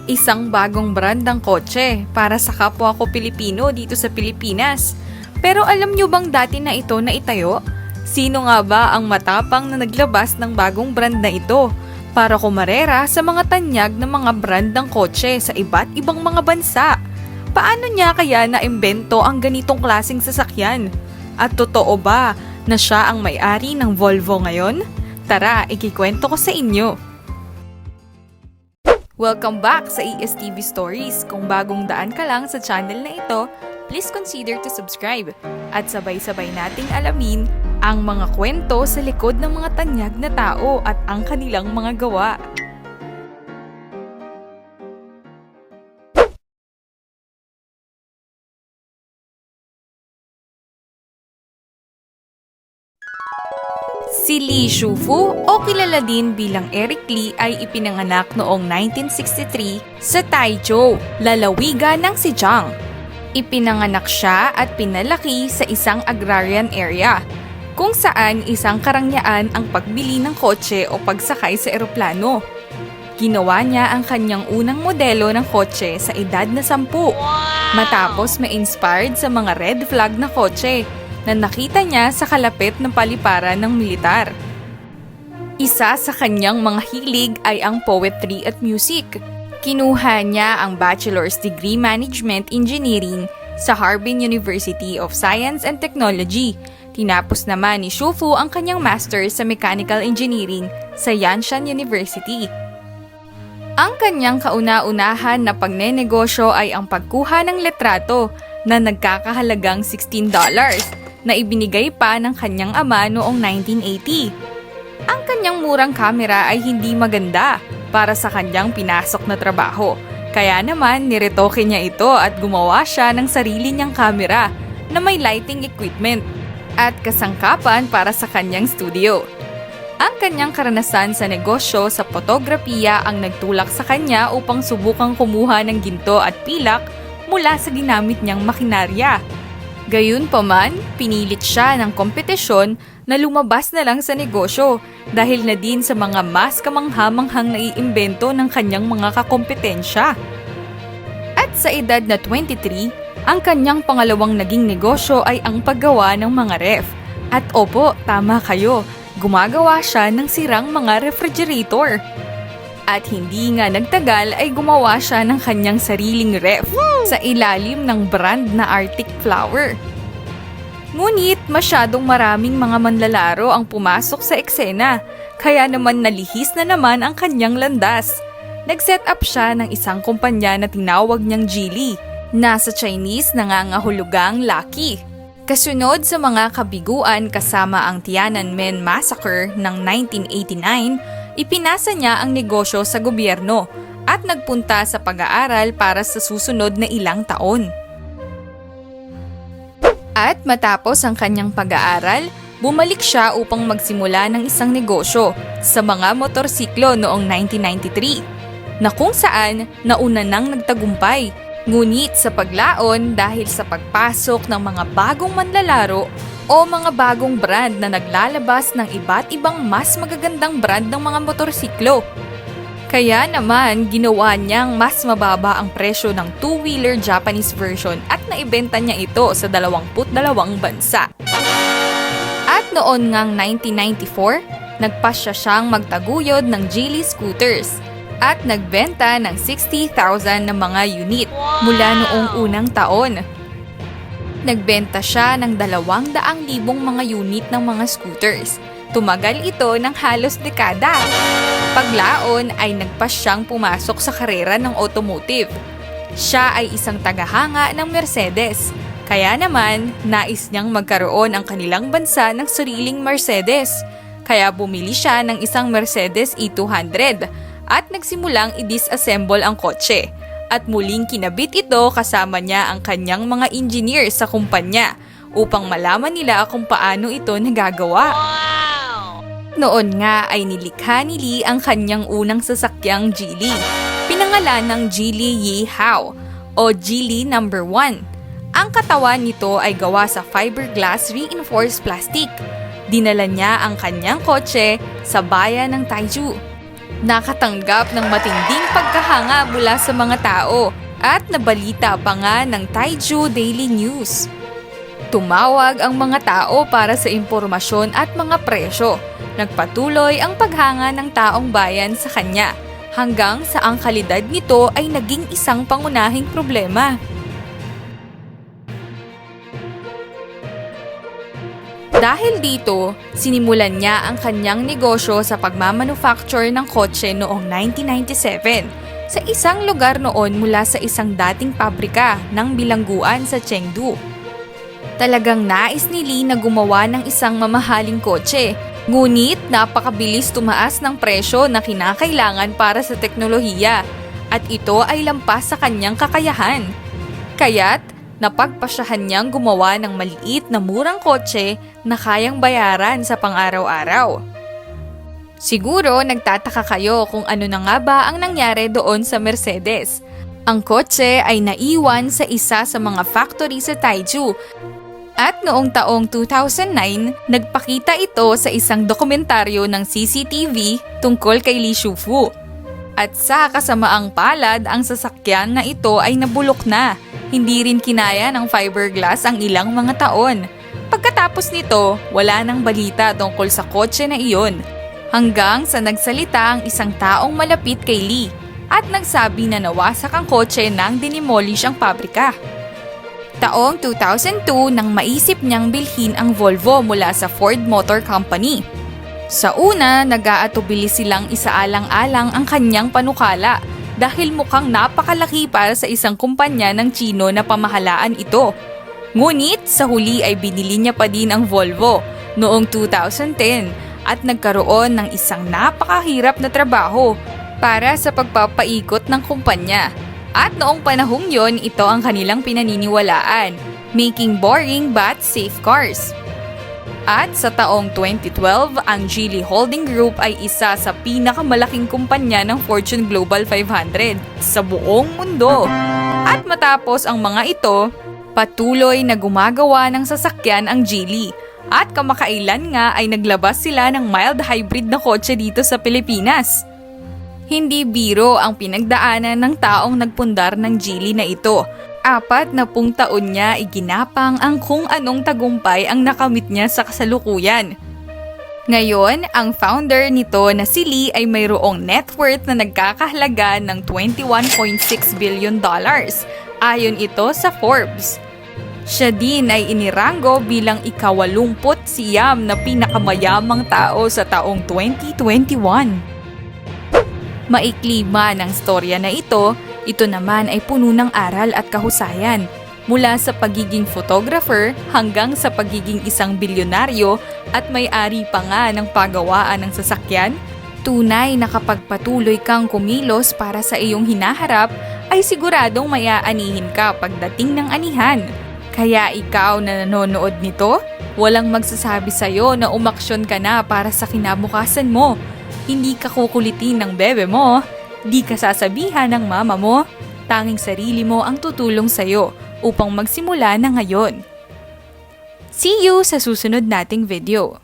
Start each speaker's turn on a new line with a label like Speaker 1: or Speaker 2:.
Speaker 1: Isang bagong brand ng kotse para sa kapwa ko Pilipino dito sa Pilipinas. Pero alam nyo bang dati na ito na itayo? Sino nga ba ang matapang na naglabas ng bagong brand na ito para kumarera sa mga tanyag ng mga brand ng kotse sa iba't ibang mga bansa? Paano niya kaya naimbento ang ganitong klaseng sasakyan? At totoo ba na siya ang may-ari ng Volvo ngayon? Tara, ikikwento ko sa inyo. Welcome back sa ESTV Stories. Kung bagong daan ka lang sa channel na ito, please consider to subscribe. At sabay-sabay nating alamin ang mga kwento sa likod ng mga tanyag na tao at ang kanilang mga gawa. Si Li Shufu o kilala din bilang Eric Li ay ipinanganak noong 1963 sa Taizhou, lalawigan ng Zhejiang. Ipinanganak siya at pinalaki sa isang agrarian area, kung saan isang karangyaan ang pagbili ng kotse o pagsakay sa eroplano. Ginawa niya ang kanyang unang modelo ng kotse sa edad na 10, matapos ma-inspired sa mga red flag na kotse na nakita niya sa kalapit ng paliparan ng militar. Isa sa kanyang mga hilig ay ang poetry at music. Kinuha niya ang Bachelor's Degree Management Engineering sa Harbin University of Science and Technology. Tinapos naman ni Shufu ang kanyang Master's sa Mechanical Engineering sa Yanshan University. Ang kanyang kauna-unahan na pagnenegosyo ay ang pagkuha ng letrato na nagkakahalagang $16 na ibinigay pa ng kanyang ama noong 1980. Ang kanyang murang kamera ay hindi maganda para sa kanyang pinasok na trabaho. Kaya naman niretoke niya ito at gumawa siya ng sarili niyang kamera na may lighting equipment at kasangkapan para sa kanyang studio. Ang kanyang karanasan sa negosyo sa fotografiya ang nagtulak sa kanya upang subukang kumuha ng ginto at pilak mula sa ginamit niyang makinarya. Gayunpaman, pinilit siya ng kompetisyon na lumabas na lang sa negosyo dahil na din sa mga mas kamangha-manghang naiimbento ng kanyang mga kakompetensya. At sa edad na 23, ang kanyang pangalawang naging negosyo ay ang paggawa ng mga ref. At opo, tama kayo, gumagawa siya ng sirang mga refrigerator. At hindi nga nagtagal ay gumawa siya ng kanyang sariling ref sa ilalim ng brand na Arctic Flower. Ngunit masyadong maraming mga manlalaro ang pumasok sa eksena, kaya naman nalihis na naman ang kanyang landas. Nag-set up siya ng isang kumpanya na tinawag niyang Geely, na sa Chinese nangangahulugang Lucky. Kasunod sa mga kabiguan kasama ang Tiananmen Massacre ng 1989, ipinasa niya ang negosyo sa gobyerno at nagpunta sa pag-aaral para sa susunod na ilang taon. At matapos ang kanyang pag-aaral, bumalik siya upang magsimula ng isang negosyo sa mga motorsiklo noong 1993, na kung saan nauna nang nagtagumpay. Ngunit sa paglaon dahil sa pagpasok ng mga bagong manlalaro o mga bagong brand na naglalabas ng iba't ibang mas magagandang brand ng mga motorsiklo. Kaya naman, ginawa niyang mas mababa ang presyo ng two-wheeler Japanese version at naibenta niya ito sa 22 bansa. At noon ngang 1994, nagpasya siyang magtaguyod ng Geely scooters at nagbenta ng 60,000 na mga unit mula noong unang taon. Nagbenta siya ng 200,000 mga unit ng mga scooters. Tumagal ito ng halos dekada. Paglaon ay nagpasyang pumasok sa karera ng automotive. Siya ay isang tagahanga ng Mercedes. Kaya naman, nais niyang magkaroon ang kanilang bansa ng sariling Mercedes. Kaya bumili siya ng isang Mercedes E200 at nagsimulang i-disassemble ang kotse. At muling kinabit ito kasama niya ang kanyang mga engineer sa kumpanya upang malaman nila kung paano ito nagagawa. Noon nga ay nilikha ni Li ang kanyang unang sasakyang Geely. Pinangalan ng Geely Yihao o Geely No. 1. Ang katawan nito ay gawa sa fiberglass reinforced plastic. Dinala niya ang kanyang kotse sa bayan ng Taizhou. Nakatanggap ng matinding pagkahanga mula sa mga tao at nabalita pa nga ng Taiju Daily News. Tumawag ang mga tao para sa impormasyon at mga presyo. Nagpatuloy ang paghanga ng taong bayan sa kanya hanggang sa ang kalidad nito ay naging isang pangunahing problema. Dahil dito, sinimulan niya ang kanyang negosyo sa pagmamanufacture ng kotse noong 1997 sa isang lugar noon mula sa isang dating pabrika ng bilangguan sa Chengdu. Talagang nais ni Lee na gumawa ng isang mamahaling kotse, ngunit napakabilis tumaas ng presyo na kinakailangan para sa teknolohiya at ito ay lampas sa kanyang kakayahan. Kaya't napagpasyahan niyang gumawa ng maliit na murang kotse na kayang bayaran sa pang-araw-araw. Siguro nagtataka kayo kung ano na nga ba ang nangyari doon sa Mercedes. Ang kotse ay naiwan sa isa sa mga factory sa Taiju at noong taong 2009, nagpakita ito sa isang dokumentaryo ng CCTV tungkol kay Lee Shufu. At sa kasamaang palad, ang sasakyan na ito ay nabulok na. Hindi rin kinaya ng fiberglass ang ilang mga taon. Pagkatapos nito, wala nang balita tungkol sa kotse na iyon. Hanggang sa nagsalita ang isang taong malapit kay Lee at nagsabi na nawasak ang kotse nang dinimolish ang pabrika. Taong 2002 nang maisip niyang bilhin ang Volvo mula sa Ford Motor Company. Sa una, nag-aatubili silang isaalang-alang ang kanyang panukala dahil mukhang napakalaki para sa isang kumpanya ng Chino na pamahalaan ito. Ngunit sa huli ay binili niya pa din ang Volvo noong 2010 at nagkaroon ng isang napakahirap na trabaho para sa pagpapaikot ng kumpanya. At noong panahong yon, ito ang kanilang pinaniniwalaan, making boring but safe cars. At sa taong 2012, ang Geely Holding Group ay isa sa pinakamalaking kumpanya ng Fortune Global 500 sa buong mundo. At matapos ang mga ito, patuloy na gumagawa ng sasakyan ang Geely. At kamakailan nga ay naglabas sila ng mild hybrid na kotse dito sa Pilipinas. Hindi biro ang pinagdaanan ng taong nagpundar ng Geely na ito. 40 taon niya iginapang ang kung anong tagumpay ang nakamit niya sa kasalukuyan. Ngayon, ang founder nito na si Lee ay mayroong net worth na nagkakahalaga ng $21.6 billion. Ayon ito sa Forbes. Siya din ay iniranggo bilang ika-80 na pinakamayamang tao sa taong 2021. Maikli man ang storya na ito naman ay puno ng aral at kahusayan. Mula sa pagiging photographer hanggang sa pagiging isang bilyonaryo at may-ari pa nga ng pagawaan ng sasakyan, tunay na kapag patuloy kang kumilos para sa iyong hinaharap, ay siguradong maya-anihin ka pagdating ng anihan. Kaya ikaw na nanonood nito, walang magsasabi sa'yo na umaksyon ka na para sa kinabukasan mo. Hindi ka kukulitin ng bebe mo. Di ka sasabihan ng mama mo, tanging sarili mo ang tutulong sa'yo upang magsimula na ngayon. See you sa susunod nating video.